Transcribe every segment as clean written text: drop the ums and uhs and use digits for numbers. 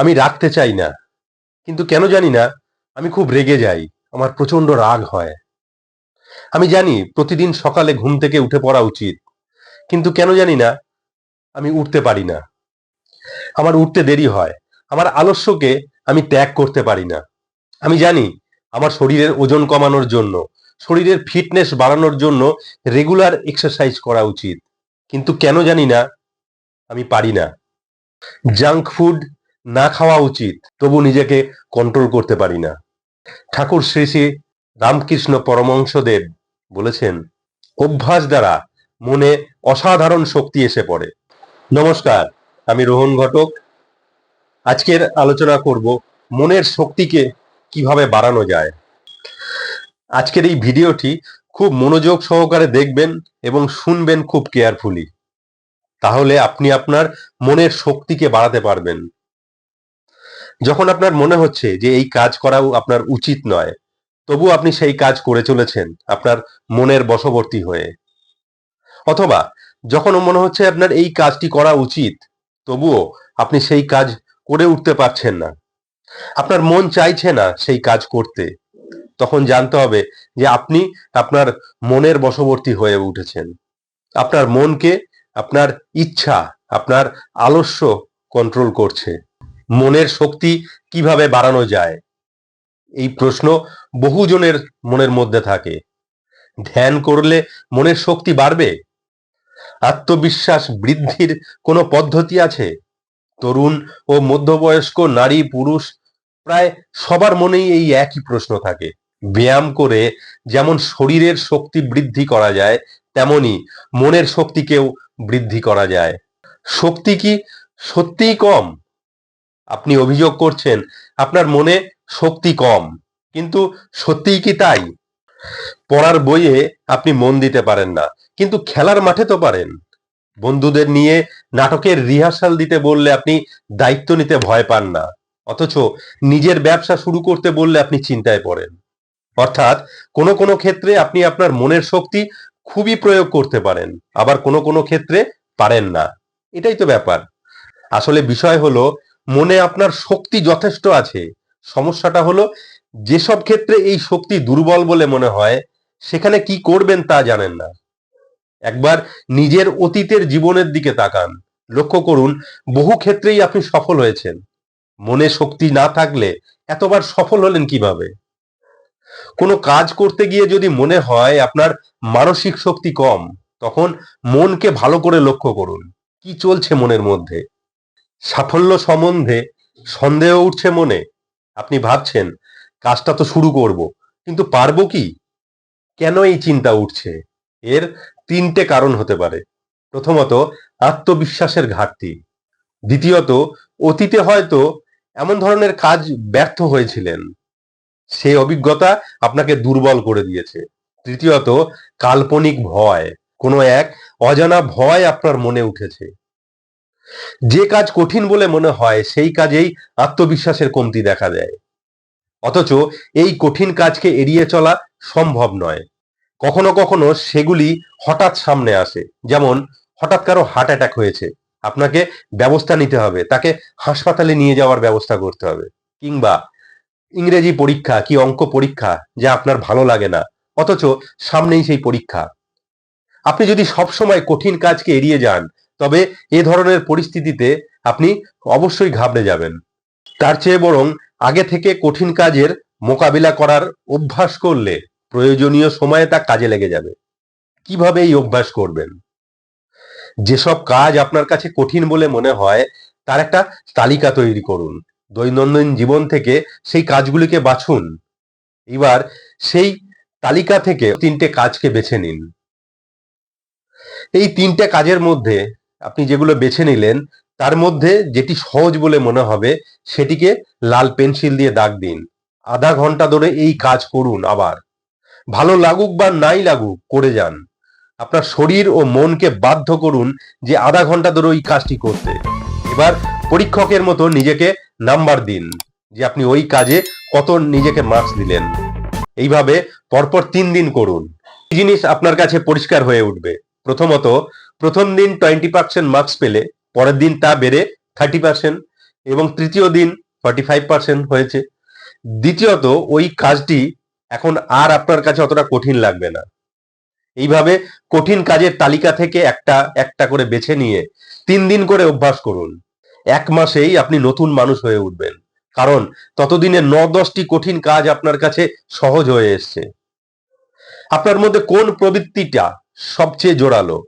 আমি রাখতে চাই না, কিন্তু কেন জানি না আমি খুব রেগে যাই। আমার প্রচন্ড রাগ হয়। আমি জানি প্রতিদিন সকালে ঘুম থেকে উঠে পড়া উচিত, কিন্তু কেন জানি না আমি উঠতে পারি না। আমার উঠতে দেরি হয়। আমার আলস্যকে আমি ত্যাগ করতে পারি না। আমি জানি আমার শরীরের ওজন কমানোর জন্য, শরীরের ফিটনেস বাড়ানোর জন্য রেগুলার এক্সারসাইজ করা উচিত, কিন্তু কেন জানি না আমি পারি না। জাঙ্ক ফুড না খাওয়া উচিত, তবু নিজেকে কন্ট্রোল করতে পারি না। ঠাকুর শ্রী শ্রী রামকৃষ্ণ পরমহংসদেব বলেছেন, অভ্যাস দ্বারা মনে অসাধারণ শক্তি এসে পড়ে। নমস্কার, আমি রোহন ঘটক। আজকের আলোচনা করব মনের শক্তিকে কিভাবে বাড়ানো যায়। আজকের এই ভিডিওটি খুব মনোযোগ সহকারে দেখবেন এবং শুনবেন খুব কেয়ারফুলি, তাহলে আপনি আপনার মনের শক্তিকে বাড়াতে পারবেন। যখন আপনার মনে হচ্ছে যে এই কাজ করাও আপনার উচিত নয়, তবু আপনি সেই কাজ করে চলেছেন আপনার মনের বশবর্তী হয়ে, অথবা যখন মনে হচ্ছে আপনার এই কাজটি করা উচিত, তবুও আপনি সেই কাজ করে উঠতে পারছেন না, আপনার মন চাইছে না সেই কাজ করতে, তখন জানতে হবে যে আপনি আপনার মনের বশবর্তী হয়ে উঠেছেন। আপনার মনকে আপনার ইচ্ছা, আপনার আলস্য কন্ট্রোল করছে। মনের শক্তি কিভাবে বাড়ানো যায়, এই প্রশ্ন বহুজনের মনের মধ্যে থাকে। ধ্যান করলে মনের শক্তি বাড়বে? আত্মবিশ্বাস বৃদ্ধির কোনো পদ্ধতি আছে? তরুণ ও মধ্যবয়স্ক নারী পুরুষ প্রায় সবার মনেই এই একই প্রশ্ন থাকে। ব্যায়াম করে যেমন শরীরের শক্তি বৃদ্ধি করা যায়, তেমনি মনের শক্তিকেও বৃদ্ধি করা যায়। শক্তি কি সত্যিই কম? আপনি অভিযোগ করছেন আপনার মনে শক্তি কম, কিন্তু সত্যিই কি তাই? পড়ার বইয়ে আপনি মন দিতে পারেন না, কিন্তু খেলার মাঠে তো পারেন। বন্ধুদের নিয়ে নাটকের রিহার্সাল দিতে বললে আপনি দায়িত্ব নিতে ভয় পান না, অথচ নিজের ব্যবসা শুরু করতে বললে আপনি চিন্তায় পড়েন। অর্থাৎ কোনো কোনো ক্ষেত্রে আপনি আপনার মনের শক্তি খুবই প্রয়োগ করতে পারেন, আবার কোনো কোনো ক্ষেত্রে পারেন না। এটাই তো ব্যাপার। আসলে বিষয় হলো, মনে আপনার শক্তি যথেষ্ট আছে, সমস্যাটা হলো যেসব ক্ষেত্রে এই শক্তি দুর্বল বলে মনে হয়, সেখানে কি করবেন তা জানেন না। একবার নিজের অতীতের জীবনের দিকে তাকান, লক্ষ্য করুন বহু ক্ষেত্রেই আপনি সফল হয়েছেন। মনে শক্তি না থাকলে এতবার সফল হলেন কিভাবে? কোনো কাজ করতে গিয়ে যদি মনে হয় আপনার মানসিক শক্তি কম, তখন মনকে ভালো করে লক্ষ্য করুন, কি চলছে মনের মধ্যে। সাফল্য সম্বন্ধে সন্দেহ উঠছে মনে? আপনি ভাবছেন কাজটা তো শুরু করব, কিন্তু পারবো কি? কেন এই চিন্তা উঠছে? এর তিনটে কারণ হতে পারে। প্রথমত, আত্মবিশ্বাসের ঘাটতি। দ্বিতীয়ত, অতীতে হয়তো এমন ধরনের কাজ ব্যর্থ হয়েছিলেন, সেই অভিজ্ঞতা আপনাকে দুর্বল করে দিয়েছে। তৃতীয়ত, কাল্পনিক ভয়। কোনো এক অজানা ভয় আপনার মনে উঠেছে। যে কাজ কঠিন বলে মনে হয় সেই কাজেই আত্মবিশ্বাসের কমতি দেখা দেয়, অথচ এই কঠিন কাজকে এড়িয়ে চলা সম্ভব নয়। কখনো কখনো সেগুলি হঠাৎ সামনে আসে, যেমন হঠাৎ কারো হার্ট অ্যাটাক হয়েছে, আপনাকে ব্যবস্থা নিতে হবে, তাকে হাসপাতালে নিয়ে যাওয়ার ব্যবস্থা করতে হবে। কিংবা ইংরেজি পরীক্ষা কি অঙ্ক পরীক্ষা যা আপনার ভালো লাগে না, অথচ সামনেই সেই পরীক্ষা। আপনি যদি সবসময় কঠিন কাজকে এড়িয়ে যান, তবে এ ধরনের পরিস্থিতিতে আপনি অবশ্যই ঘাবড়ে যাবেন। তার চেয়ে বরং আগে থেকে কঠিন কাজের মোকাবিলা করার অভ্যাস করলে প্রয়োজনীয় সময়ে তা কাজে লেগে যাবে। কিভাবে এই অভ্যাস করবেন? যেসব কাজ আপনার কাছে কঠিন বলে মনে হয়, তার একটা তালিকা তৈরি করুন। দৈনন্দিন জীবন থেকে সেই কাজগুলিকে বাছুন। এবার সেই তালিকা থেকে তিনটে কাজকে বেছে নিন। এই তিনটে কাজের মধ্যে আপনি যেগুলো বেছে নিলেন, তার মধ্যে যেটি সহজ বলে মনে হবে সেটিকে লাল পেন্সিল দিয়ে দাগ দিন। আধা ঘন্টা ধরে এই কাজ করুন। আবার ভালো লাগুক বা নাই লাগুক করে যান। আপনার শরীর ও মনকে বাধ্য করুন যে আধা ঘন্টা ধরে ওই কাজটি করতে। এবার পরীক্ষকের মতো নিজেকে নাম্বার দিন যে আপনি ওই কাজে কত নিজেকে মার্কস দিলেন। এইভাবে পরপর 3 দিন করুন। এই জিনিস আপনার কাছে পরিষ্কার হয়ে উঠবে। প্রথমত, প্রথম দিন 20% মার্কস পেলে পরের দিন তা বেড়ে 30%, এবং তৃতীয় দিন 45% হয়েছে। দ্বিতীয়ত, ওই কাজটি এখন আর আপনার কাছে অতটা কঠিন লাগবে না। এইভাবে কঠিন কাজের তালিকা থেকে একটা একটা করে বেছে নিয়ে 3 দিন করে অভ্যাস করুন। 1 মাসেই আপনি নতুন মানুষ হয়ে উঠবেন, কারণ ততদিনে 9-10টি কঠিন কাজ আপনার কাছে সহজ হয়ে এসছে। আপনার মধ্যে কোন প্রবৃত্তিটা সবচেয়ে জোরালো?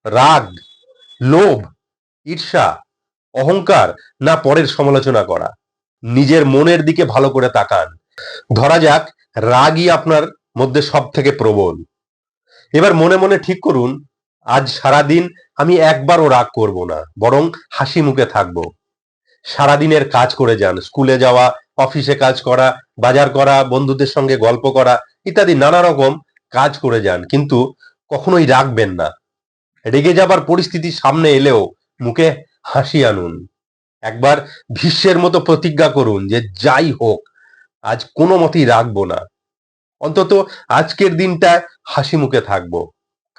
রাগ, লোভ, ঈর্ষা, অহংকার, না পরের সমালোচনা করা? নিজের মনের দিকে ভালো করে তাকান। ধরা যাক রাগই আপনার মধ্যে সব থেকে প্রবল। এবার মনে মনে ঠিক করুন, আজ সারাদিন আমি একবারও রাগ করব না, বরং হাসি মুখে থাকবো। সারাদিনের কাজ করে যান, স্কুলে যাওয়া, অফিসে কাজ করা, বাজার করা, বন্ধুদের সঙ্গে গল্প করা ইত্যাদি নানা রকম কাজ করে যান, কিন্তু কখনোই রাগবেন না। রেগে যাবার পরিস্থিতি সামনে এলেও মুখে হাসি আনুন। একবার ভীষ্মের মতো প্রতিজ্ঞা করুন যে যাই হোক আজ কোনো মতেই রাগবো না। অন্তত আজকের দিনটা হাসি মুখে থাকবো,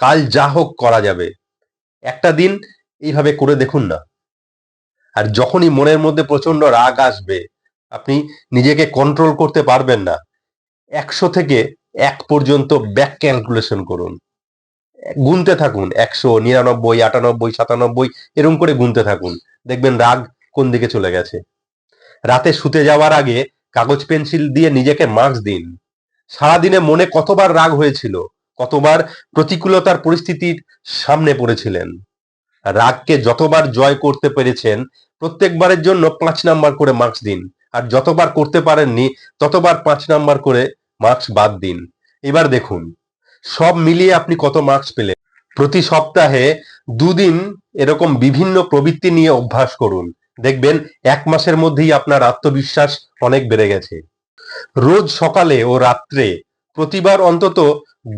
কাল যা হোক করা যাবে। একটা দিন এইভাবে করে দেখুন না। আর যখনই মনের মধ্যে প্রচন্ড রাগ আসবে, আপনি নিজেকে কন্ট্রোল করতে পারবেন না, 100 থেকে 1 পর্যন্ত ব্যাক ক্যালকুলেশন করুন, গুনতে থাকুন, 100, 99, 98, 97 এরকম করে গুনতে থাকুন। দেখবেন রাগ কোন দিকে চলে গেছে। রাতে শুতে যাওয়ার আগে কাগজ পেন্সিল দিয়ে নিজেকে মার্কস দিন। সারাদিনে মনে কতবার রাগ হয়েছিল, কতবার প্রতিকূলতার পরিস্থিতির সামনে পড়েছিলেন। রাগকে যতবার জয় করতে পেরেছেন প্রত্যেকবারের জন্য 5 নাম্বার করে মার্কস দিন, আর যতবার করতে পারেননি ততবার 5 নাম্বার করে মার্কস বাদ দিন। এবার দেখুন সব মিলিয়ে আপনি কত মার্কস পেলেন। প্রতি সপ্তাহে 2 দিন এরকম বিভিন্ন প্রবৃত্তি নিয়ে অভ্যাস করুন, দেখবেন 1 মাসের মধ্যেই আপনার আত্মবিশ্বাস অনেক বেড়ে গেছে। রোজ সকালে ও রাত্রে প্রতিবার অন্তত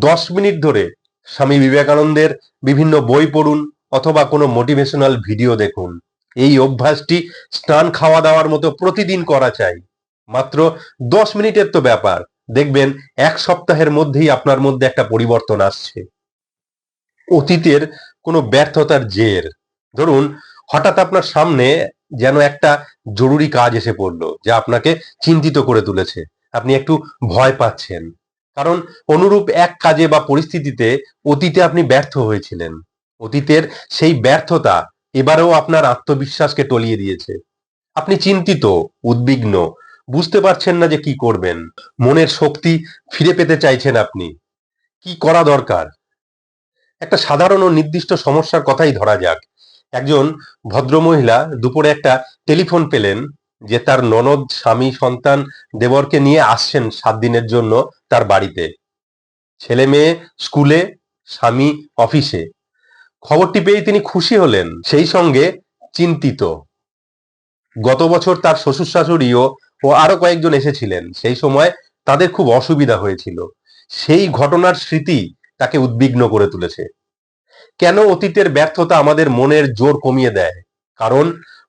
10 মিনিট ধরে স্বামী বিবেকানন্দের বিভিন্ন বই পড়ুন অথবা কোনো মোটিভেশনাল ভিডিও দেখুন। এই অভ্যাসটি স্নান খাওয়া দাওয়ার মতো প্রতিদিন করা চাই। মাত্র 10 মিনিটের তো ব্যাপার, দেখবেন 1 সপ্তাহের মধ্যেই আপনার মধ্যে একটা পরিবর্তন আসছে। অতীতের কোনো ব্যর্থতার জের, ধরুন হঠাৎ আপনার সামনে যেন একটা জরুরি কাজ এসে পড়লো যা আপনাকে চিন্তিত করে তুলেছে, আপনি একটু ভয় পাচ্ছেন, কারণ অনুরূপ এক কাজে বা পরিস্থিতিতে অতীতে আপনি ব্যর্থ হয়েছিলেন। অতীতের সেই ব্যর্থতা এবারেও আপনার আত্মবিশ্বাসকে টলিয়ে দিয়েছে। আপনি চিন্তিত, উদ্বিগ্ন, বুঝতে পারছেন না যে কি করবেন। মনের শক্তি ফিরে পেতে চাইছেন আপনি। কি করা দরকার? একটা সাধারণ ও নির্দিষ্ট সমস্যার কথাই ধরা যাক। একজন ভদ্রমহিলা দুপুরে একটা টেলিফোন পেলেন যে তার ননদ স্বামী সন্তান দেবরকে নিয়ে আসছেন 7 দিনের জন্য তার বাড়িতে। ছেলে মেয়ে স্কুলে, স্বামী অফিসে। খবরটি পেয়ে তিনি খুশি হলেন, সেই সঙ্গে চিন্তিত। গত বছর তার শ্বশুর শাশুড়িও ও আরো কয়েকজন এসেছিলেন, সেই সময় তাদের খুব অসুবিধা হয়েছিল। সেই ঘটনার স্মৃতি তাকে উদ্বিগ্ন করে তুলেছে। কেন অতীতের ব্যর্থতা আমাদের মনের জোর কমিয়ে দেয়? কারণ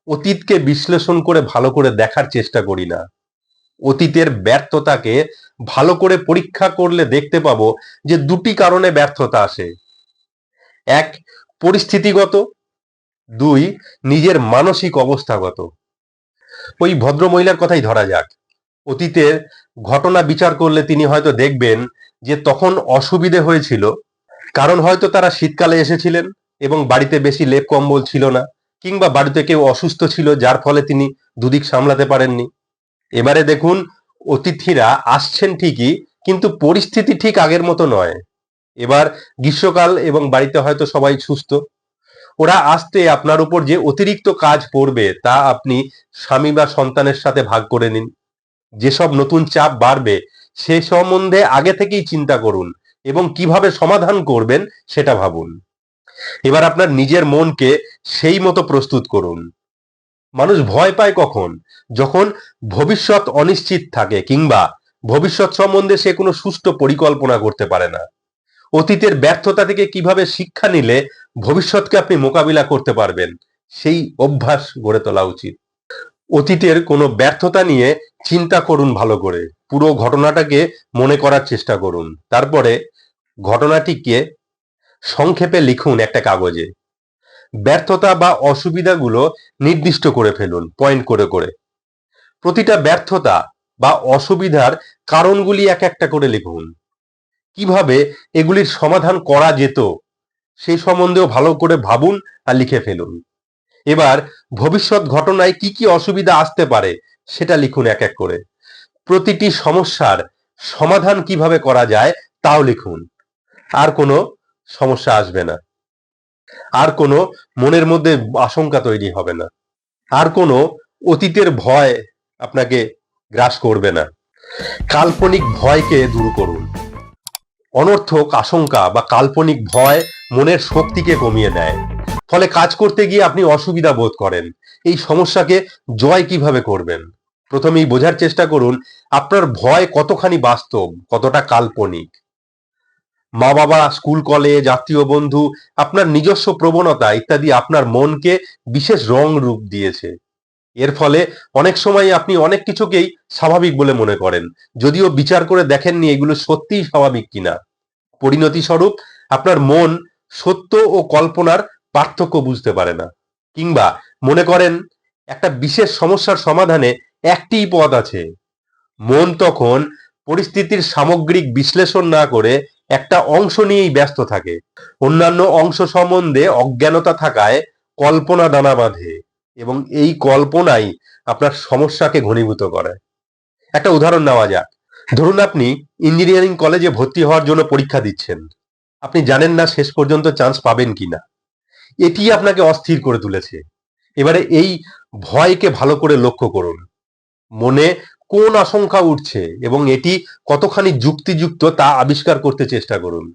অতীতকে বিশ্লেষণ করে ভালো করে দেখার চেষ্টা করি না। অতীতের ব্যর্থতাকে ভালো করে পরীক্ষা করলে দেখতে পাবো যে 2টি কারণে ব্যর্থতা আসে। 1, পরিস্থিতিগত, 2, নিজের মানসিক অবস্থাগত। ওই ভদ্রমহিলার কথাই ধরা যাক। অতীতের ঘটনা বিচার করলে তিনি হয়তো দেখবেন যে তখন অসুবিধে হয়েছিল, কারণ হয়তো তারা শীতকালে এসেছিলেন এবং বাড়িতে বেশি লেপ কম্বল ছিল না, কিংবা বাড়িতে কেউ অসুস্থ ছিল যার ফলে তিনি দুদিক সামলাতে পারেননি। এবারে দেখুন অতিথিরা আসছেন ঠিকই, কিন্তু পরিস্থিতি ঠিক আগের মতো নয়। এবার গ্রীষ্মকাল এবং বাড়িতে হয়তো সবাই সুস্থ। ওরা আসতে আপনার উপর যে অতিরিক্ত কাজ পড়বে তা আপনি স্বামী বা সন্তানের সাথে ভাগ করে নিন। যেসব নতুন চাপ বাড়বে সে সম্বন্ধে আগে থেকেই চিন্তা করুন এবং কিভাবে সমাধান করবেন সেটা ভাবুন। এবার আপনার নিজের মনকে সেই মতো প্রস্তুত করুন। মানুষ ভয় পায় কখন? যখন ভবিষ্যৎ অনিশ্চিত থাকে কিংবা ভবিষ্যৎ সম্বন্ধে সে কোনো সুষ্ঠু পরিকল্পনা করতে পারে না। অতীতের ব্যর্থতা থেকে কিভাবে শিক্ষা নিলে ভবিষ্যৎকে আপনি মোকাবিলা করতে পারবেন, সেই অভ্যাস গড়ে তোলা উচিত। অতীতের কোনো ব্যর্থতা নিয়ে চিন্তা করুন ভালো করে, পুরো ঘটনাটাকে মনে করার চেষ্টা করুন, তারপরে ঘটনাটিকে সংক্ষেপে লিখুন একটা কাগজে। ব্যর্থতা বা অসুবিধাগুলো নির্দিষ্ট করে ফেলুন পয়েন্ট করে করে। প্রতিটা ব্যর্থতা বা অসুবিধার কারণগুলি এক একটা করে লিখুন। কিভাবে এগুলির সমাধান করা যেত সেই সম্বন্ধেও ভালো করে ভাবুন আর লিখে ফেলুন। এবার ভবিষ্যৎ ঘটনায় কি কি অসুবিধা আসতে পারে সেটা লিখুন এক এক করে। প্রতিটি সমস্যার সমাধান কিভাবে করা যায় তাও লিখুন। আর কোনো সমস্যা আসবে না, আর কোনো মনের মধ্যে আশঙ্কা তৈরি হবে না, আর কোনো অতীতের ভয় আপনাকে গ্রাস করবে না। কাল্পনিক ভয়কে দূর করুন। অনর্থক আশঙ্কা বা কাল্পনিক ভয় মনের শক্তিকে কমিয়ে দেয়, ফলে কাজ করতে গিয়ে আপনি অসুবিধা বোধ করেন। এই সমস্যাকে জয় কিভাবে করবেন প্রথমেই বোঝার চেষ্টা করুন। আপনার ভয় কতখানি বাস্তব, কতটা কাল্পনিক। মা বাবা, স্কুল কলেজ, আত্মীয় বন্ধু, আপনার নিজস্ব প্রবণতা ইত্যাদি আপনার মনকে বিশেষ রং রূপ দিয়েছে। এর ফলে অনেক সময় আপনি অনেক কিছুকেই স্বাভাবিক বলে মনে করেন, যদিও বিচার করে দেখেননি এগুলো সত্যিই স্বাভাবিক কিনা। পরিণতি স্বরূপ আপনার মন সত্য ও কল্পনার পার্থক্য বুঝতে পারে না, কিংবা মনে করেন একটা বিশেষ সমস্যার সমাধানে একটিই পথ আছে। মন তখন পরিস্থিতির সামগ্রিক বিশ্লেষণ না করে একটা অংশ নিয়েই ব্যস্ত থাকে। অন্যান্য অংশ সম্বন্ধে অজ্ঞানতা থাকায় কল্পনা দানা বাঁধে, এবং এই কল্পনাই আপনার সমস্যাকে ঘনীভূত করে। একটা উদাহরণ নেওয়া যাক। ধরুন আপনি ইঞ্জিনিয়ারিং কলেজে ভর্তি হওয়ার জন্য পরীক্ষা দিচ্ছেন। আপনি জানেন না শেষ পর্যন্ত চান্স পাবেন কিনা। এটি আপনাকে অস্থির করে তুলেছে। এবারে এই ভয়কে ভালো করে লক্ষ্য করুন। মনে কোন আশঙ্কা উঠছে এবং এটি কতখানি যুক্তিযুক্ত তা আবিষ্কার করতে চেষ্টা করুন।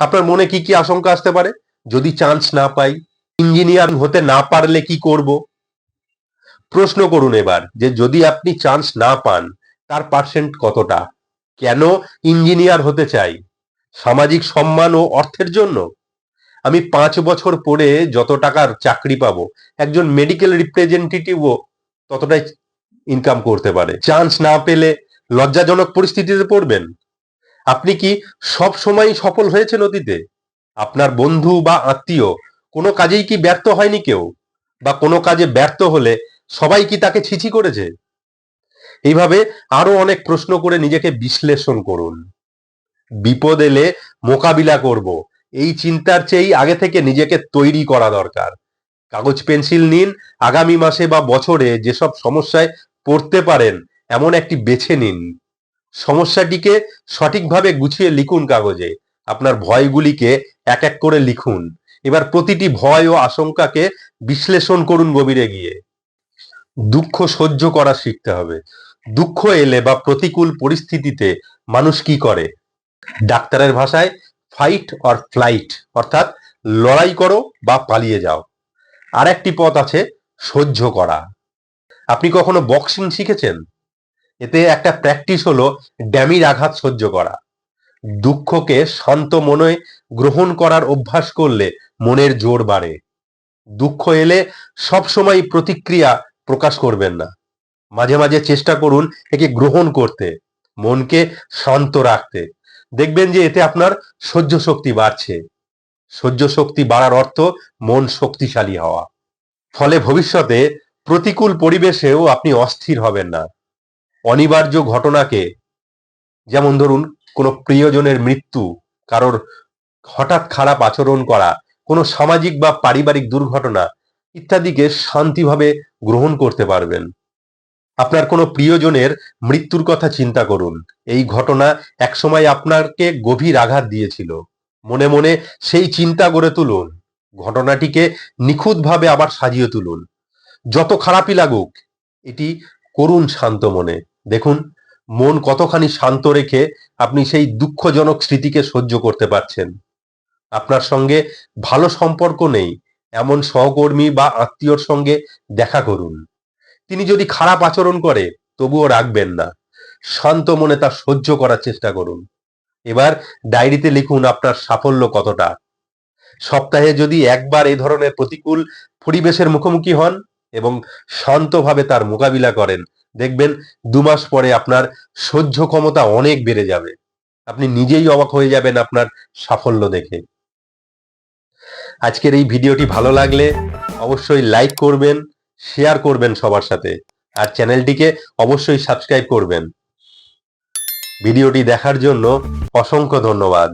আপনার মনে কি কি আশঙ্কা আসতে পারে? যদি চান্স না পাই, ইঞ্জিনিয়ার হতে না পারলে কি করব? প্রশ্ন করুন এবার যে যদি আপনি চান্স না পান তার পার্সেন্ট কতটা? কেন ইঞ্জিনিয়ার হতে চাই? সামাজিক সম্মান ও অর্থের জন্য? আমি 5 বছর পরে যত টাকার চাকরি পাবো, একজন মেডিকেল রিপ্রেজেন্টেটিভও ততটাই ইনকাম করতে পারে। চান্স না পেলে লজ্জাজনক পরিস্থিতিতে পড়বেন। আপনি কি সব সময় সফল হয়েছেন অতীতে? আপনার বন্ধু বা আত্মীয় কোনো কাজেই কি ব্যর্থ হয়নি কেউ? বা কোনো কাজে ব্যর্থ হলে সবাই কি তাকে ছিছি করেছে? এইভাবে আরো অনেক প্রশ্ন করে নিজেকে বিশ্লেষণ করুন। বিপদ এলে মোকাবিলা করব, এই চিন্তার চেয়েই আগে থেকে নিজেকে তৈরি করা দরকার। কাগজ পেন্সিল নিন। আগামী মাসে বা বছরে যেসব সমস্যায় পড়তে পারেন এমন একটি বেছে নিন। সমস্যাটিকে সঠিকভাবে গুছিয়ে লিখুন কাগজে। আপনার ভয়গুলিকে এক এক করে লিখুন। এবার প্রতিটি ভয় ও আশঙ্কাকে বিশ্লেষণ করুন গভীরে গিয়ে। দুঃখ সহ্য করা শিখতে হবে। দুঃখ এলে বা প্রতিকূল পরিস্থিতিতে মানুষ কি করে? ডাক্তারের ভাষায় ফাইট অর ফ্লাইট, অর্থাৎ লড়াই করো বা পালিয়ে যাও। আর একটি পথ আছে সহ্য করা। আপনি কখনো বক্সিং শিখেছেন? এতে একটা প্র্যাকটিস হলো ড্যামির আঘাত সহ্য করা। দুঃখকে শান্ত মনে গ্রহণ করার অভ্যাস করলে মনের জোর বাড়ে। দুঃখ এলে সবসময় প্রতিক্রিয়া প্রকাশ করবেন না, মাঝে মাঝে চেষ্টা করুন একে গ্রহণ করতে, মনকে শান্ত রাখতে। দেখবেন যে এতে আপনার সহ্য শক্তি বাড়ছে। সহ্য শক্তি বাড়ার অর্থ মন শক্তিশালী হওয়া। ফলে ভবিষ্যতে প্রতিকূল পরিবেশেও আপনি অস্থির হবেন না। অনিবার্য ঘটনাকে, যেমন ধরুন কোনো প্রিয়জনের মৃত্যু, কারোর হঠাৎ খারাপ আচরণ করা, কোনো সামাজিক বা পারিবারিক দুর্ঘটনা ইত্যাদিকে শান্তিভাবে গ্রহণ করতে পারবেন। আপনার কোনো প্রিয়জনের মৃত্যুর কথা চিন্তা করুন। এই ঘটনা একসময় আপনাকে গভীর আঘাত দিয়েছিল। মনে মনে সেই চিন্তা গড়ে তুলুন। ঘটনাটিকে নিখুঁতভাবে আবার সাজিয়ে তুলুন। যত খারাপই লাগুক, এটি করুন শান্ত মনে। দেখুন মন কতখানি শান্ত রেখে আপনি সেই দুঃখজনক স্মৃতিকে সহ্য করতে পারছেন। আপনার সঙ্গে ভালো সম্পর্ক নেই এমন সহকর্মী বা আত্মীয়র সঙ্গে দেখা করুন। তিনি যদি খারাপ আচরণ করে তবুও রাখবেন না, শান্ত মনে তা সহ্য করার চেষ্টা করুন। এবার ডায়েরিতে লিখুন আপনার সাফল্য কতটা। সপ্তাহে যদি একবার এই ধরনের প্রতিকূল পরিবেশের মুখোমুখি হন এবং শান্তভাবে তার মোকাবিলা করেন, দেখবেন 2 মাস পরে আপনার সহ্য ক্ষমতা অনেক বেড়ে যাবে। আপনি নিজেই অবাক হয়ে যাবেন আপনার সাফল্য দেখে। আজকের এই ভিডিওটি ভালো লাগলে অবশ্যই লাইক করবেন, শেয়ার করবেন সবার সাথে, আর চ্যানেলটিকে অবশ্যই সাবস্ক্রাইব করবেন। ভিডিওটি দেখার জন্য অসংখ্য ধন্যবাদ।